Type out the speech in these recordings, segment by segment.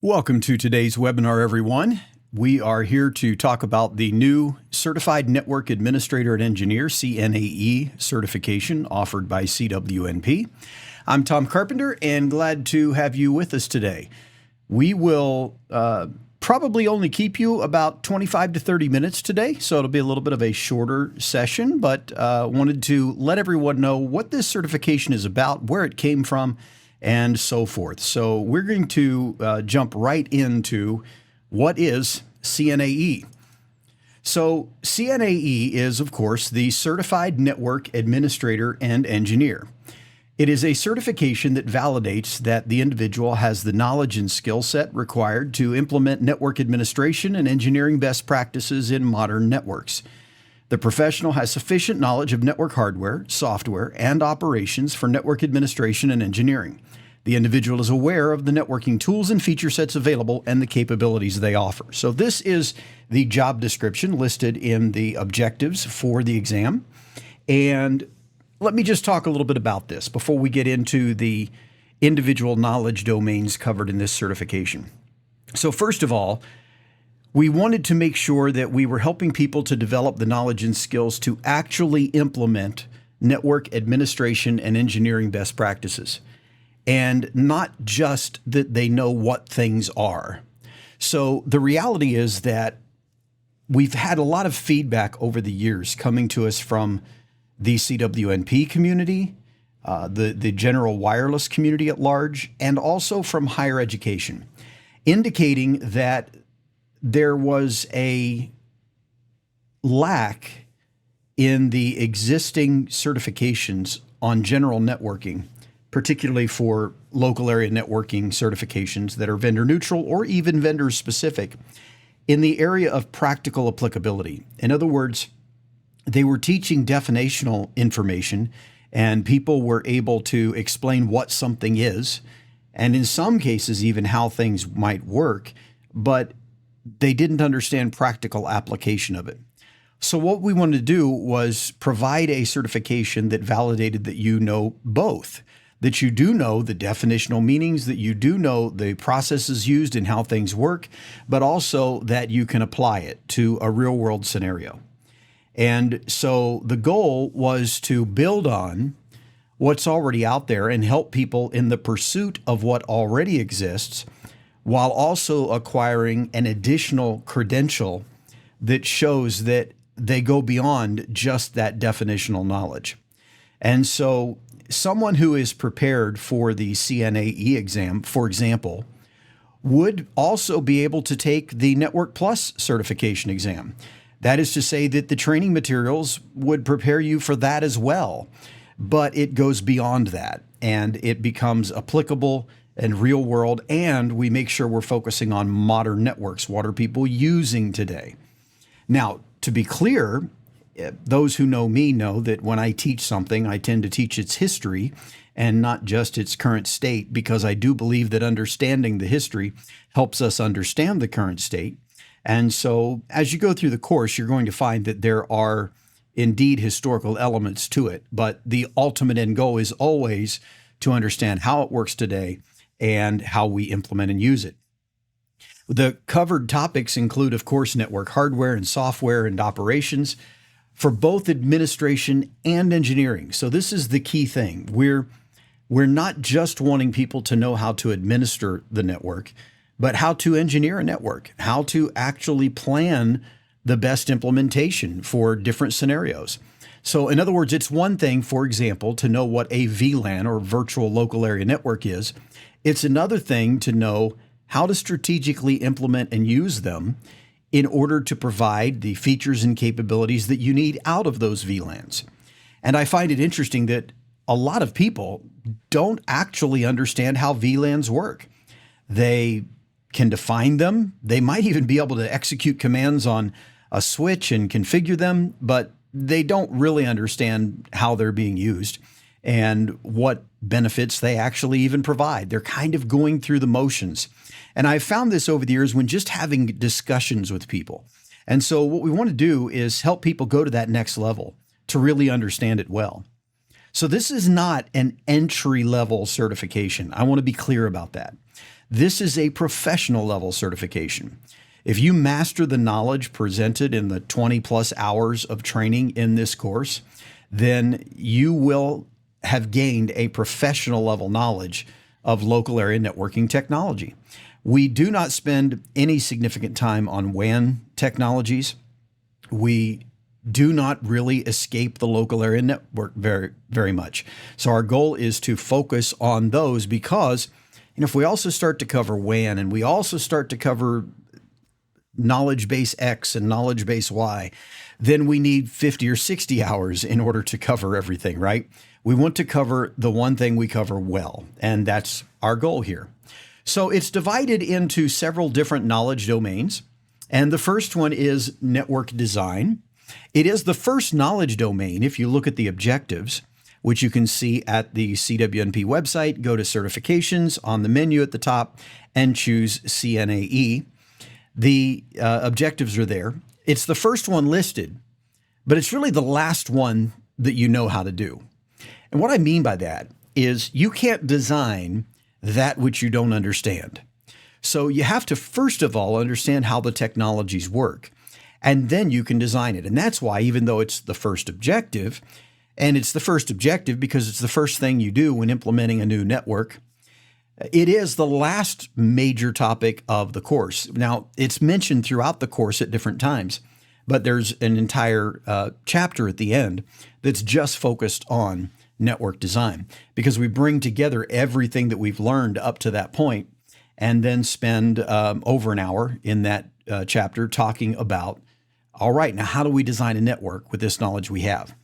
Welcome to today's webinar, everyone. We are here to talk about the new Certified Network Administrator and Engineer, CNAE certification offered by CWNP. I'm Tom Carpenter and glad to have you with us today. We will probably only keep you about 25 to 30 minutes today, so it'll be a little bit of a shorter session, but wanted to let everyone know what this certification is about, where it came from, and so forth. So we're going to jump right into what is CNAE. So CNAE is, of course, the Certified Network Administrator and Engineer. It is a certification that validates that the individual has the knowledge and skill set required to implement network administration and engineering best practices in modern networks. The professional has sufficient knowledge of network hardware, software, and operations for network administration and engineering. The individual is aware of the networking tools and feature sets available and the capabilities they offer. So this is the job description listed in the objectives for the exam. And let me just talk a little bit about this before we get into the individual knowledge domains covered in this certification. So first of all, we wanted to make sure that we were helping people to develop the knowledge and skills to actually implement network administration and engineering best practices, and not just that they know what things are. So the reality is that we've had a lot of feedback over the years coming to us from the CWNP community, the general wireless community at large, and also from higher education, indicating that there was a lack in the existing certifications on general networking, particularly for local area networking certifications that are vendor neutral or even vendor specific, in the area of practical applicability. In other words, they were teaching definitional information and people were able to explain what something is, and in some cases even how things might work, but they didn't understand practical application of it. So what we wanted to do was provide a certification that validated that you know both, that you do know the definitional meanings, that you do know the processes used and how things work, but also that you can apply it to a real world scenario. And so the goal was to build on what's already out there and help people in the pursuit of what already exists, while also acquiring an additional credential that shows that they go beyond just that definitional knowledge. And so someone who is prepared for the CNAE exam, for example, would also be able to take the Network Plus certification exam. That is to say that the training materials would prepare you for that as well, but it goes beyond that and it becomes applicable and real world, and we make sure we're focusing on modern networks. What are people using today? Now, to be clear, those who know me know that when I teach something, I tend to teach its history and not just its current state, because I do believe that understanding the history helps us understand the current state. And so as you go through the course, you're going to find that there are indeed historical elements to it, but the ultimate end goal is always to understand how it works today and how we implement and use it. The covered topics include, of course, network hardware and software and operations for both administration and engineering. So this is the key thing. We're not just wanting people to know how to administer the network, but how to engineer a network, how to actually plan the best implementation for different scenarios. So in other words, it's one thing, for example, to know what a VLAN or virtual local area network is. It's another thing to know how to strategically implement and use them in order to provide the features and capabilities that you need out of those VLANs. And I find it interesting that a lot of people don't actually understand how VLANs work. They can define them. They might even be able to execute commands on a switch and configure them, but they don't really understand how they're being used and what benefits they actually even provide. They're kind of going through the motions. And I've found this over the years when just having discussions with people. And so what we want to do is help people go to that next level to really understand it well. So this is not an entry-level certification. I want to be clear about that. This is a professional level certification. If you master the knowledge presented in the 20 plus hours of training in this course, then you will have gained a professional level knowledge of local area networking technology. We do not spend any significant time on WAN technologies. We do not really escape the local area network very much. So our goal is to focus on those because, if we also start to cover WAN and we also start to cover knowledge base X and knowledge base Y, then we need 50 or 60 hours in order to cover everything, right? We want to cover the one thing we cover well, and that's our goal here. So it's divided into several different knowledge domains, and the first one is network design. It is the first knowledge domain if you look at the objectives, which you can see at the CWNP website. Go to certifications on the menu at the top and choose CNAE. The objectives are there. It's the first one listed, but it's really the last one that you know how to do. And what I mean by that is you can't design that which you don't understand. So you have to, first of all, understand how the technologies work, and then you can design it. And that's why, even though it's the first objective, and it's the first objective because it's the first thing you do when implementing a new network, it is the last major topic of the course. Now, it's mentioned throughout the course at different times, but there's an entire chapter at the end that's just focused on network design, because we bring together everything that we've learned up to that point and then spend over an hour in that chapter talking about, all right, now how do we design a network with this knowledge we have?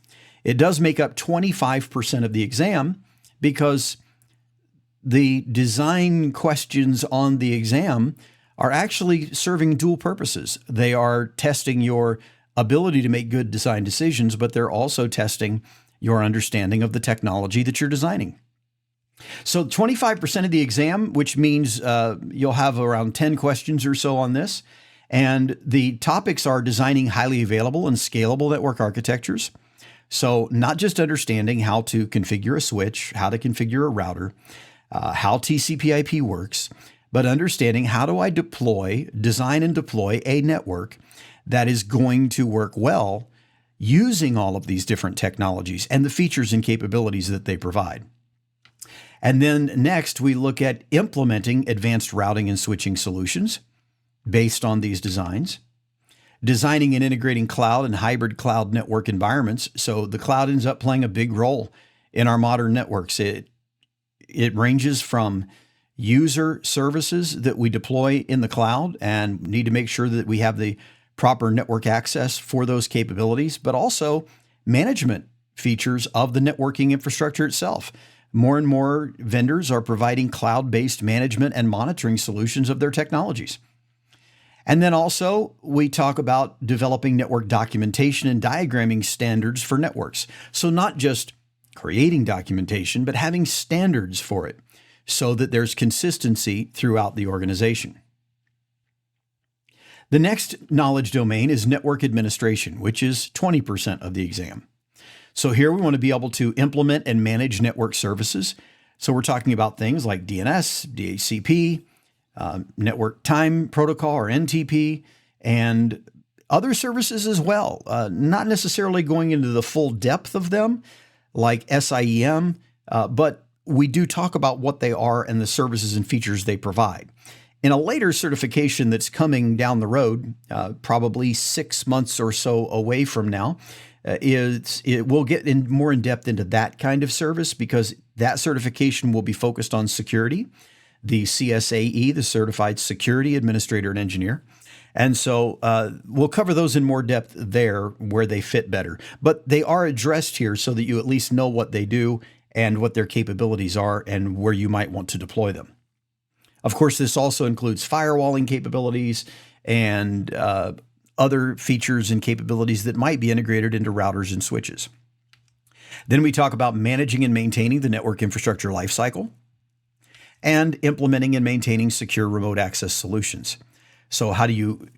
It does make up 25% of the exam because the design questions on the exam are actually serving dual purposes. They are testing your ability to make good design decisions, but they're also testing your understanding of the technology that you're designing. So 25% of the exam, which means you'll have around 10 questions or so on this. And the topics are designing highly available and scalable network architectures. So not just understanding how to configure a switch, how to configure a router, how TCP/IP works, but understanding how do I design and deploy a network that is going to work well using all of these different technologies and the features and capabilities that they provide. And then next, we look at implementing advanced routing and switching solutions based on these designs, designing and integrating cloud and hybrid cloud network environments. So the cloud ends up playing a big role in our modern networks. It ranges from user services that we deploy in the cloud and need to make sure that we have the proper network access for those capabilities, but also management features of the networking infrastructure itself. More and more vendors are providing cloud-based management and monitoring solutions of their technologies. And then also we talk about developing network documentation and diagramming standards for networks. So not just creating documentation, but having standards for it so that there's consistency throughout the organization. The next knowledge domain is network administration, which is 20% of the exam. So here we want to be able to implement and manage network services. So we're talking about things like DNS, DHCP, network time protocol or NTP, and other services as well. Not necessarily going into the full depth of them like SIEM, but we do talk about what they are and the services and features they provide. In a later certification that's coming down the road, probably 6 months or so away from now, it will get more in depth into that kind of service because that certification will be focused on security, the CSAE, the Certified Security Administrator and Engineer. And so we'll cover those in more depth there where they fit better. But they are addressed here so that you at least know what they do and what their capabilities are and where you might want to deploy them. Of course, this also includes firewalling capabilities and other features and capabilities that might be integrated into routers and switches. Then we talk about managing and maintaining the network infrastructure lifecycle and implementing and maintaining secure remote access solutions. So how do you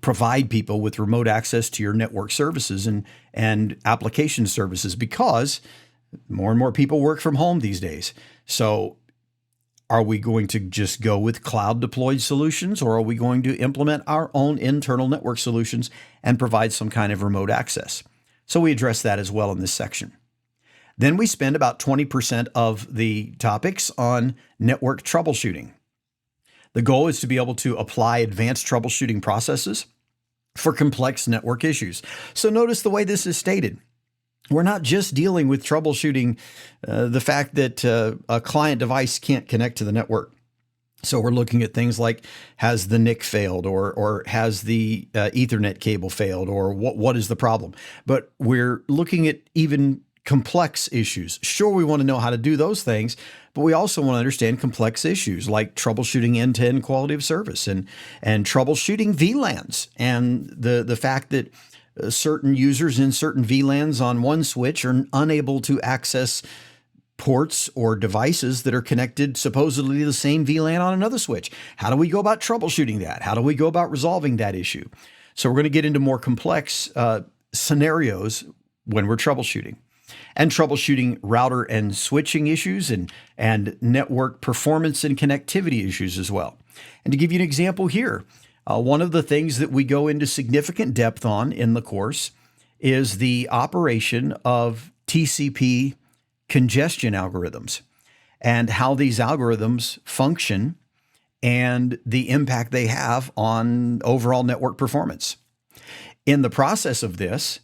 provide people with remote access to your network services and application services? Because more and more people work from home these days. So Are we going to just go with cloud deployed solutions, or are we going to implement our own internal network solutions and provide some kind of remote access? So we address that as well in this section. Then we spend about 20% of the topics on network troubleshooting. The goal is to be able to apply advanced troubleshooting processes for complex network issues. So notice the way this is stated. We're not just dealing with troubleshooting the fact that a client device can't connect to the network. So we're looking at things like, has the NIC failed, or has the Ethernet cable failed, or what is the problem? But we're looking at even complex issues. Sure, we want to know how to do those things, but we also want to understand complex issues like troubleshooting end-to-end quality of service and troubleshooting VLANs, and the fact that certain users in certain VLANs on one switch are unable to access ports or devices that are connected supposedly to the same VLAN on another switch. How do we go about troubleshooting that? How do we go about resolving that issue? So we're going to get into more complex scenarios when we're troubleshooting. And troubleshooting router and switching issues and network performance and connectivity issues as well. And to give you an example here, one of the things that we go into significant depth on in the course is the operation of TCP congestion algorithms and how these algorithms function and the impact they have on overall network performance. In the process of this,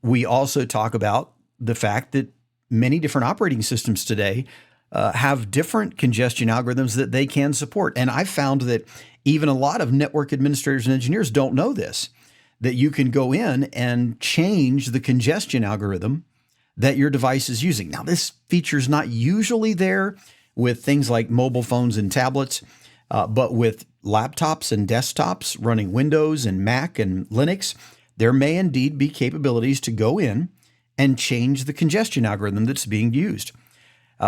we also talk about the fact that many different operating systems today have different congestion algorithms that they can support. And I've found that even a lot of network administrators and engineers don't know this, that you can go in and change the congestion algorithm that your device is using. Now, this feature is not usually there with things like mobile phones and tablets, but with laptops and desktops running Windows and Mac and Linux, there may indeed be capabilities to go in and change the congestion algorithm that's being used.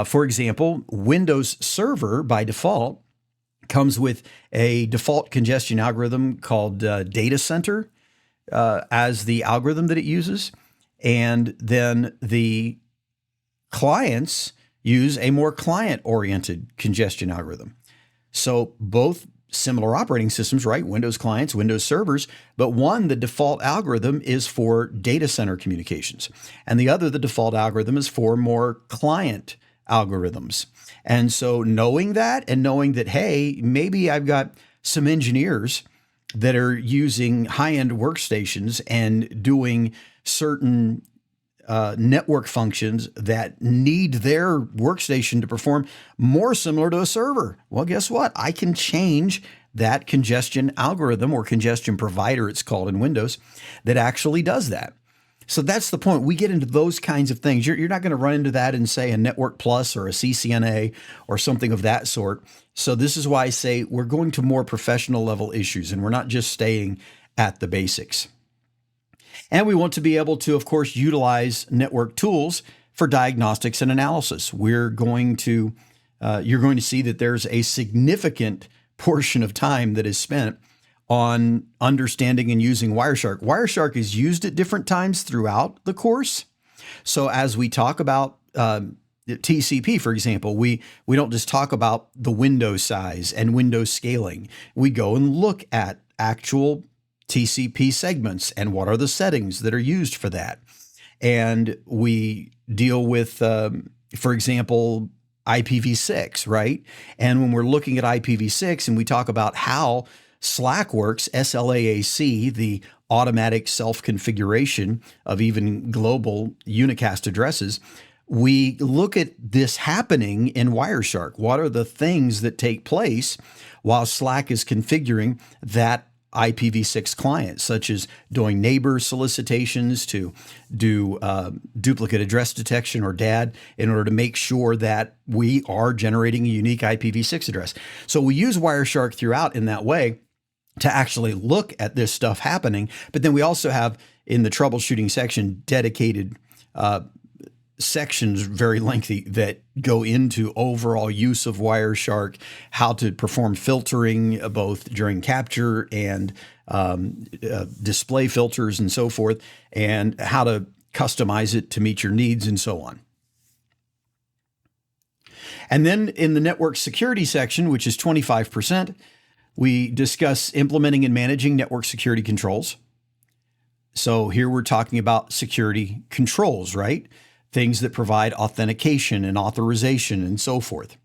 For example, Windows Server by default comes with a default congestion algorithm called Data Center as the algorithm that it uses. And then the clients use a more client-oriented congestion algorithm. So both similar operating systems, right? Windows clients, Windows servers, but one, the default algorithm is for data center communications, and the other, the default algorithm is for more client algorithms. And so knowing that and knowing that, hey, maybe I've got some engineers that are using high-end workstations and doing certain network functions that need their workstation to perform more similar to a server. Well, guess what? I can change that congestion algorithm, or congestion provider, it's called in Windows, that actually does that. So that's the point. We get into those kinds of things. You're not going to run into that in, say, a Network Plus or a CCNA or something of that sort. So this is why I say we're going to more professional level issues, and we're not just staying at the basics. And we want to be able to, of course, utilize network tools for diagnostics and analysis. You're going to see that there's a significant portion of time that is spent on understanding and using Wireshark. Wireshark is used at different times throughout the course. So as we talk about TCP, for example, we don't just talk about the window size and window scaling. We go and look at actual TCP segments and what are the settings that are used for that. And we deal with, for example, IPv6, right? And when we're looking at IPv6 and we talk about how Slack works, SLAAC, the automatic self-configuration of even global unicast addresses, we look at this happening in Wireshark. What are the things that take place while Slack is configuring that IPv6 client, such as doing neighbor solicitations to do duplicate address detection, or DAD, in order to make sure that we are generating a unique IPv6 address. So we use Wireshark throughout in that way to actually look at this stuff happening. But then we also have in the troubleshooting section dedicated sections, very lengthy, that go into overall use of Wireshark, how to perform filtering both during capture and display filters and so forth, and how to customize it to meet your needs and so on. And then in the network security section, which is 25%, we discuss implementing and managing network security controls. So here we're talking about security controls, right? Things that provide authentication and authorization and so forth.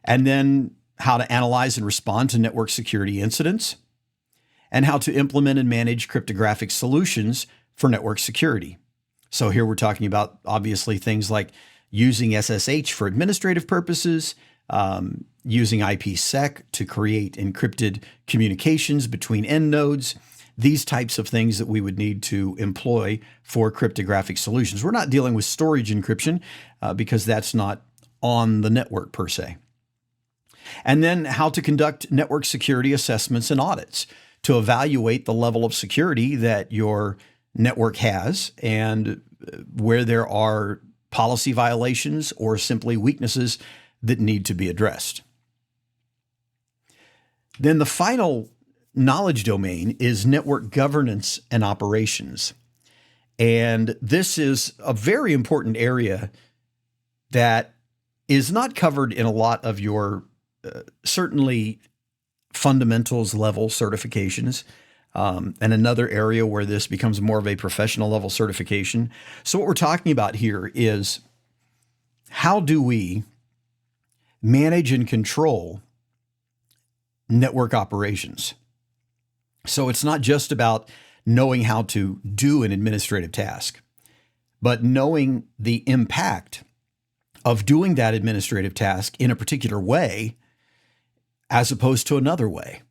And then how to analyze and respond to network security incidents, and how to implement and manage cryptographic solutions for network security. So here we're talking about obviously things like using SSH for administrative purposes, using IPsec to create encrypted communications between end nodes, these types of things that we would need to employ for cryptographic solutions. We're not dealing with storage encryption because that's not on the network per se. And then how to conduct network security assessments and audits to evaluate the level of security that your network has and where there are policy violations or simply weaknesses that need to be addressed. Then the final knowledge domain is network governance and operations. And this is a very important area that is not covered in a lot of your certainly fundamentals level certifications, and another area where this becomes more of a professional level certification. So what we're talking about here is how do we manage and control network operations? So it's not just about knowing how to do an administrative task, but knowing the impact of doing that administrative task in a particular way as opposed to another way,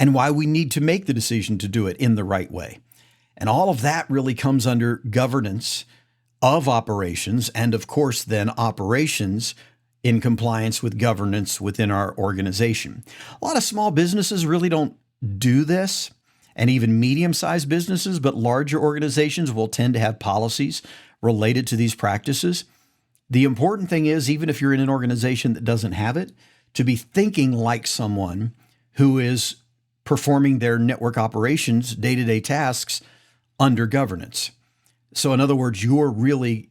and why we need to make the decision to do it in the right way. And all of that really comes under governance of operations, and of course then operations in compliance with governance within our organization. A lot of small businesses really don't do this, and even medium-sized businesses, but larger organizations will tend to have policies related to these practices. The important thing is, even if you're in an organization that doesn't have it, to be thinking like someone who is performing their network operations, day-to-day tasks under governance. So in other words, you're really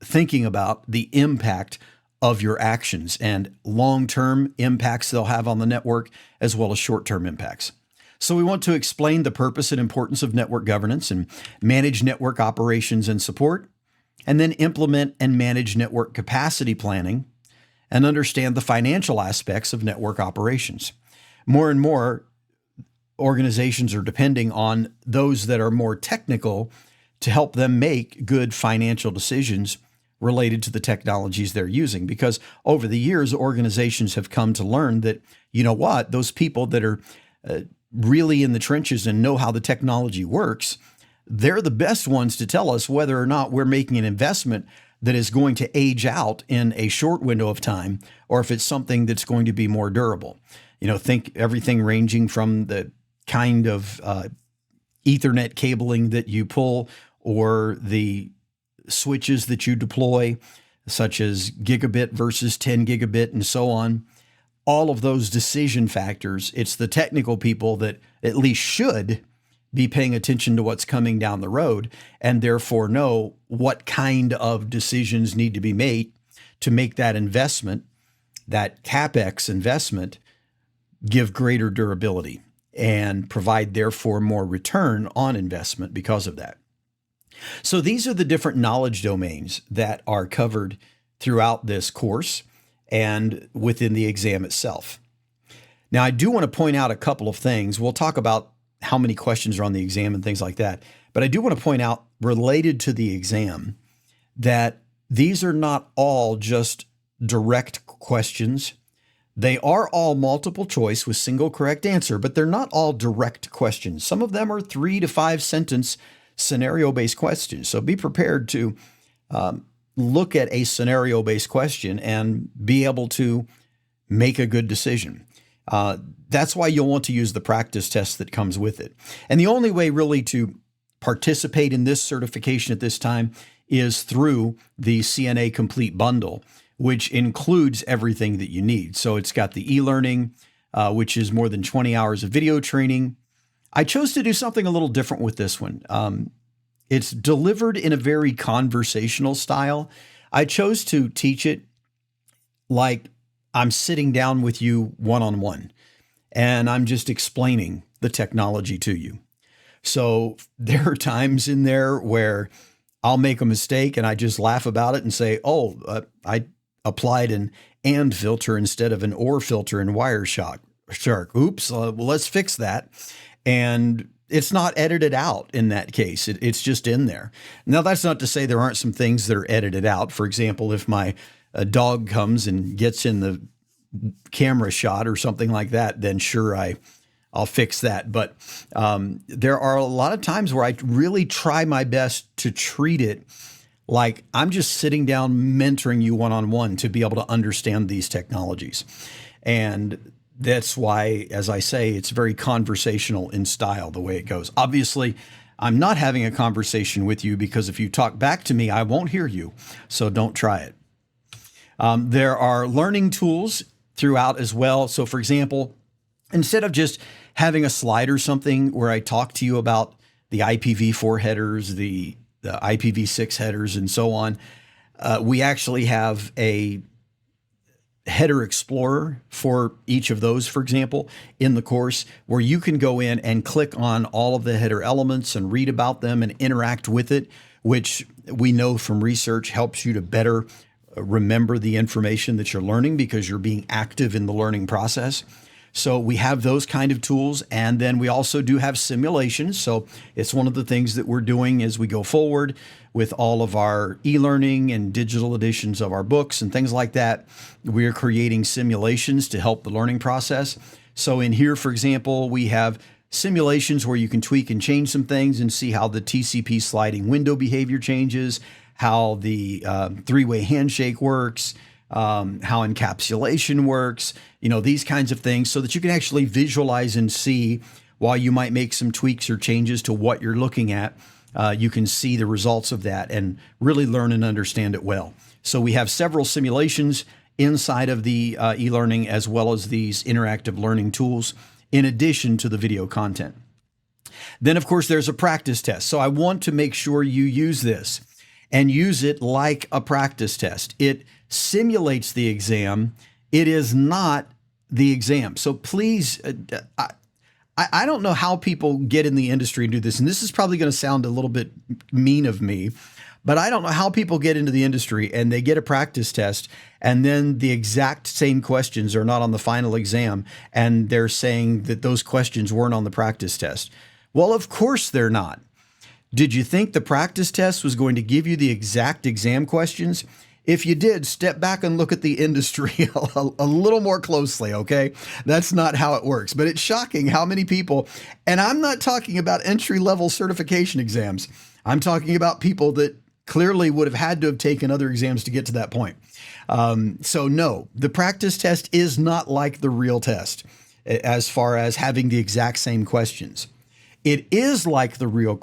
thinking about the impact of your actions and long-term impacts they'll have on the network, as well as short-term impacts. So we want to explain the purpose and importance of network governance and manage network operations and support, and then implement and manage network capacity planning and understand the financial aspects of network operations. More and more organizations are depending on those that are more technical to help them make good financial decisions related to the technologies they're using. Because over the years, organizations have come to learn that, you know what, those people that are really in the trenches and know how the technology works, they're the best ones to tell us whether or not we're making an investment that is going to age out in a short window of time, or if it's something that's going to be more durable. You know, think everything ranging from the kind of Ethernet cabling that you pull or the switches that you deploy, such as gigabit versus 10 gigabit and so on. All of those decision factors, it's the technical people that at least should be paying attention to what's coming down the road and therefore know what kind of decisions need to be made to make that investment, that CapEx investment, give greater durability and provide therefore more return on investment because of that. So these are the different knowledge domains that are covered throughout this course and within the exam itself. Now, I do want to point out a couple of things. We'll talk about how many questions are on the exam and things like that. But I do want to point out, related to the exam, that these are not all just direct questions. They are all multiple choice with single correct answer, but they're not all direct questions. Some of them are 3 to 5 sentence scenario-based questions. So be prepared to look at a scenario-based question and be able to make a good decision. That's why you'll want to use the practice test that comes with it. And the only way really to participate in this certification at this time is through the CNAE Complete Bundle, which includes everything that you need. So it's got the e-learning, which is more than 20 hours of video training. I chose to do something a little different with this one. It's delivered in a very conversational style. I chose to teach it like I'm sitting down with you one-on-one and I'm just explaining the technology to you. So there are times in there where I'll make a mistake and I just laugh about it and say, oh, I applied an and filter instead of an or filter in Wireshark. Oops, well, let's fix that. And it's not edited out in that case. It's just in there. Now, that's not to say there aren't some things that are edited out. For example, if my dog comes and gets in the camera shot or something like that, then sure, I'll fix that. But there are a lot of times where I really try my best to treat it like I'm just sitting down mentoring you one-on-one to be able to understand these technologies. And that's why, as I say, it's very conversational in style, the way it goes. Obviously, I'm not having a conversation with you because if you talk back to me, I won't hear you. So don't try it. There are learning tools throughout as well. So for example, instead of just having a slide or something where I talk to you about the IPv4 headers, the IPv6 headers, and so on, we actually have a header explorer for each of those, for example, in the course, where you can go in and click on all of the header elements and read about them and interact with it, which we know from research helps you to better remember the information that you're learning because you're being active in the learning process. So we have those kind of tools. And then we also do have simulations. So it's one of the things that we're doing as we go forward with all of our e-learning and digital editions of our books and things like that. We're creating simulations to help the learning process. So in here, for example, we have simulations where you can tweak and change some things and see how the TCP sliding window behavior changes, how the three-way handshake works, how encapsulation works, these kinds of things, so that you can actually visualize and see while you might make some tweaks or changes to what you're looking at. You can see the results of that and really learn and understand it well. So we have several simulations inside of the e-learning as well as these interactive learning tools in addition to the video content. Then, of course, there's a practice test. So I want to make sure you use this and use it like a practice test. It simulates the exam. It is not the exam. So please, I don't know how people get in the industry and do this, and this is probably going to sound a little bit mean of me, but I don't know how people get into the industry and they get a practice test and then the exact same questions are not on the final exam and they're saying that those questions weren't on the practice test. Well, of course they're not. Did you think the practice test was going to give you the exact exam questions? If you did, step back and look at the industry a little more closely, okay? That's not how it works. But it's shocking how many people, and I'm not talking about entry-level certification exams. I'm talking about people that clearly would have had to have taken other exams to get to that point. So no, the practice test is not like the real test as far as having the exact same questions. It is like the real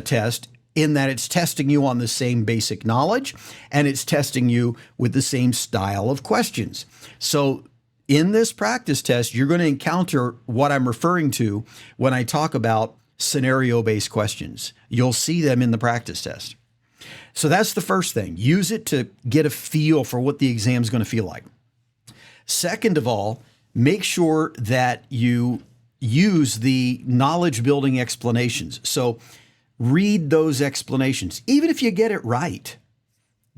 test in that it's testing you on the same basic knowledge and it's testing you with the same style of questions. So in this practice test, you're going to encounter what I'm referring to when I talk about scenario-based questions. You'll see them in the practice test. So that's the first thing. Use it to get a feel for what the exam is going to feel like. Second of all, make sure that you use the knowledge building explanations. So read those explanations. Even if you get it right,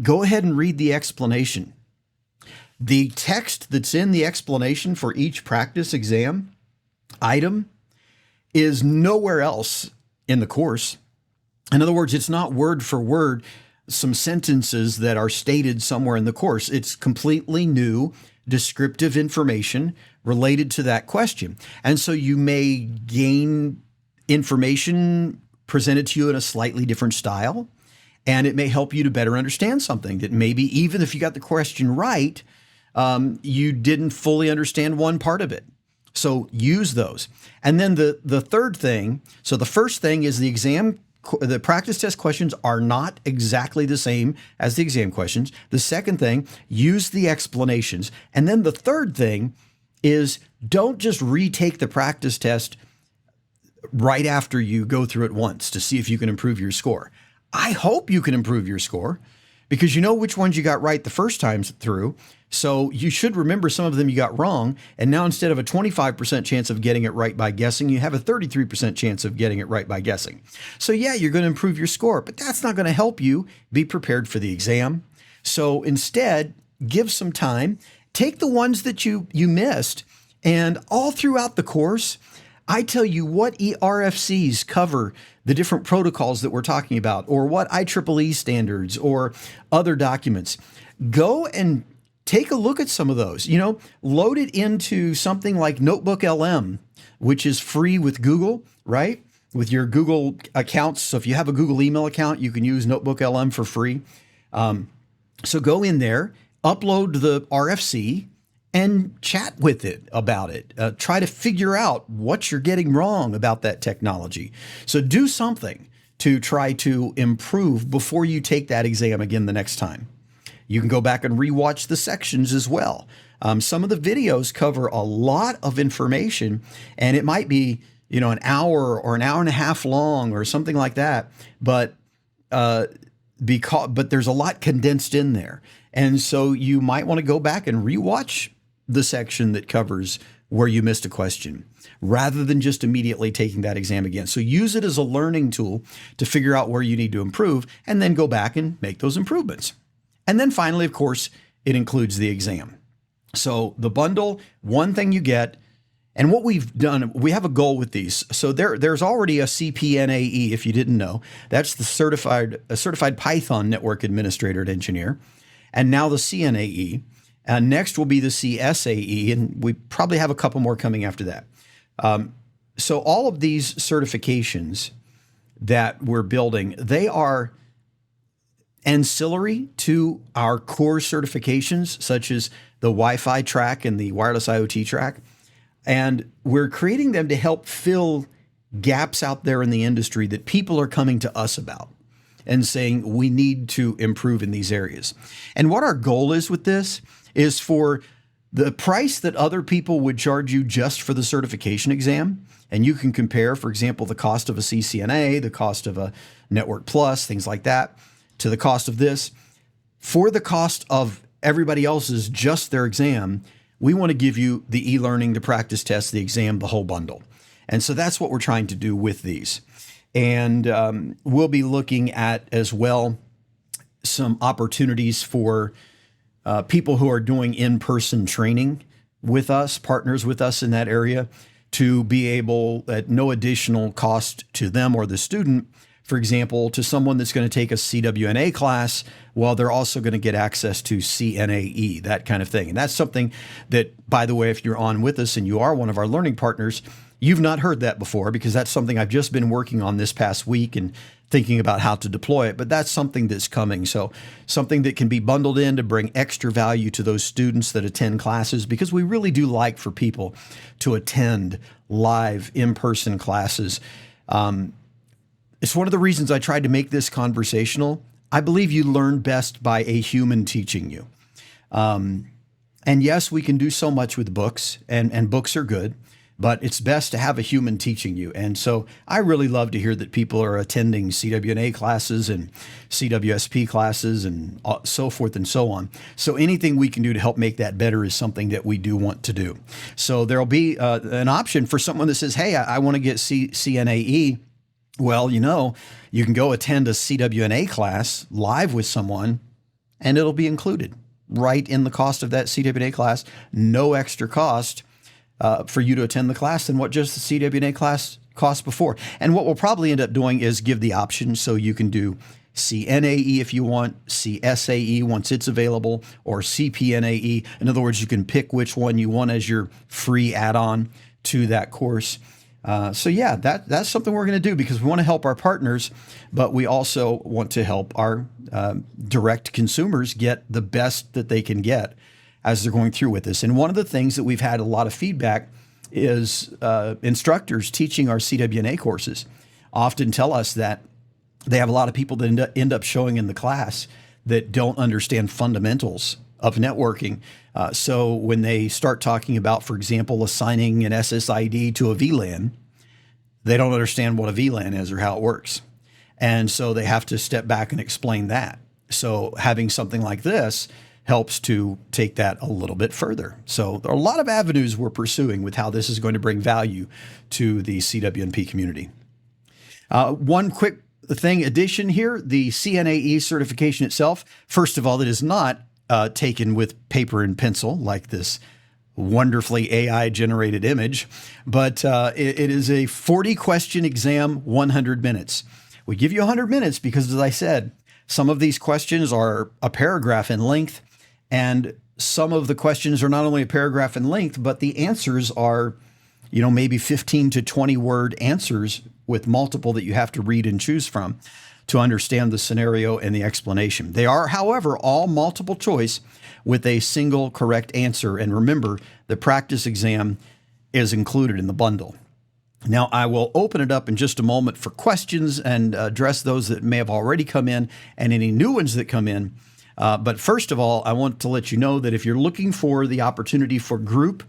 go ahead and read the explanation. The text that's in the explanation for each practice exam item is nowhere else in the course. In other words, it's not word for word some sentences that are stated somewhere in the course. It's completely new descriptive information related to that question. And so you may gain information presented to you in a slightly different style, and it may help you to better understand something that maybe even if you got the question right, you didn't fully understand one part of it. So use those. And then the third thing, so the first thing is the practice test questions are not exactly the same as the exam questions. The second thing, use the explanations. And then the third thing is don't just retake the practice test right after you go through it once to see if you can improve your score. I hope you can improve your score because you know which ones you got right the first time through. So you should remember some of them you got wrong. And now instead of a 25% chance of getting it right by guessing, you have a 33% chance of getting it right by guessing. So yeah, you're going to improve your score, but that's not going to help you be prepared for the exam. So instead, give some time, take the ones that you missed, and all throughout the course, I tell you what RFCs cover the different protocols that we're talking about, or what IEEE standards or other documents. Go and take a look at some of those. Load it into something like Notebook LM, which is free with Google, right? With your Google accounts. So if you have a Google email account, you can use Notebook LM for free. So go in there, upload the RFC, and chat with it about it. Try to figure out what you're getting wrong about that technology. So do something to try to improve before you take that exam again the next time. You can go back and rewatch the sections as well. Some of the videos cover a lot of information, and it might be, an hour or an hour and a half long or something like that. But there's a lot condensed in there. And so you might want to go back and rewatch the section that covers where you missed a question, rather than just immediately taking that exam again. So use it as a learning tool to figure out where you need to improve, and then go back and make those improvements. And then finally, of course, it includes the exam. So the bundle, one thing you get, and what we've done, we have a goal with these. So there's already a CNAE, if you didn't know. That's the certified Python network administrator and engineer. And now the CNAE. Next will be the CSAE, and we probably have a couple more coming after that. So all of these certifications that we're building, they are ancillary to our core certifications, such as the Wi-Fi track and the wireless IoT track. And we're creating them to help fill gaps out there in the industry that people are coming to us about and saying we need to improve in these areas. And what our goal is with this is for the price that other people would charge you just for the certification exam. And you can compare, for example, the cost of a CCNA, the cost of a Network Plus, things like that, to the cost of this. For the cost of everybody else's, just their exam, we want to give you the e-learning, the practice test, the exam, the whole bundle. And so that's what we're trying to do with these. And we'll be looking at as well some opportunities for people who are doing in-person training with us, partners with us in that area, to be able, at no additional cost to them or the student, for example, to someone that's going to take a CWNA class, well, they're also going to get access to CNAE, that kind of thing. And that's something that, by the way, if you're on with us and you are one of our learning partners, you've not heard that before, because that's something I've just been working on this past week and thinking about how to deploy it. But that's something that's coming. So something that can be bundled in to bring extra value to those students that attend classes, because we really do like for people to attend live in-person classes. It's one of the reasons I tried to make this conversational. I believe you learn best by a human teaching you. And yes, we can do so much with books, and books are good, but it's best to have a human teaching you. And so I really love to hear that people are attending CWNA classes and CWSP classes and so forth and so on. So anything we can do to help make that better is something that we do want to do. So there'll be an option for someone that says, hey, I want to get CNAE. Well, you can go attend a CWNA class live with someone, and it'll be included right in the cost of that CWNA class. No extra cost for you to attend the class than what just the CWNA class cost before. And what we'll probably end up doing is give the option so you can do CNAE if you want, CSAE once it's available, or CPNAE. In other words, you can pick which one you want as your free add-on to that course. So yeah, that's something we're going to do, because we want to help our partners, but we also want to help our direct consumers get the best that they can get as they're going through with this. And one of the things that we've had a lot of feedback is instructors teaching our CWNA courses often tell us that they have a lot of people that end up showing in the class that don't understand fundamentals of networking. So when they start talking about, for example, assigning an SSID to a VLAN, they don't understand what a VLAN is or how it works. And so they have to step back and explain that. So having something like this helps to take that a little bit further. So there are a lot of avenues we're pursuing with how this is going to bring value to the CWNP community. One quick addition here, the CNAE certification itself, first of all, it is not taken with paper and pencil like this wonderfully AI generated image, but it is a 40 question exam, 100 minutes. We give you 100 minutes because, as I said, some of these questions are a paragraph in length, and some of the questions are not only a paragraph in length, but the answers are, maybe 15 to 20 word answers with multiple that you have to read and choose from to understand the scenario and the explanation. They are, however, all multiple choice with a single correct answer. And remember, the practice exam is included in the bundle. Now, I will open it up in just a moment for questions and address those that may have already come in and any new ones that come in. But first of all, I want to let you know that if you're looking for the opportunity for group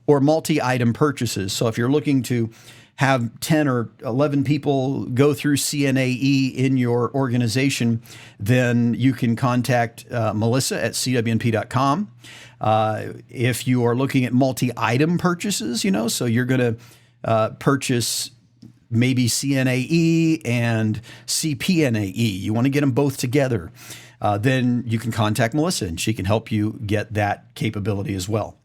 or multi-item purchases, so if you're looking to have 10 or 11 people go through CNAE in your organization, then you can contact Melissa at cwnp.com. If you are looking at multi-item purchases, so you're going to purchase maybe CNAE and CPNAE, you want to get them both together, then you can contact Melissa and she can help you get that capability as well.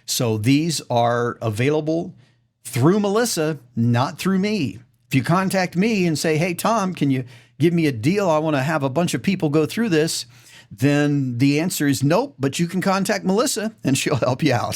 So these are available through Melissa, not through me. If you contact me and say, hey, Tom, can you give me a deal? I want to have a bunch of people go through this. Then the answer is nope, but you can contact Melissa and she'll help you out.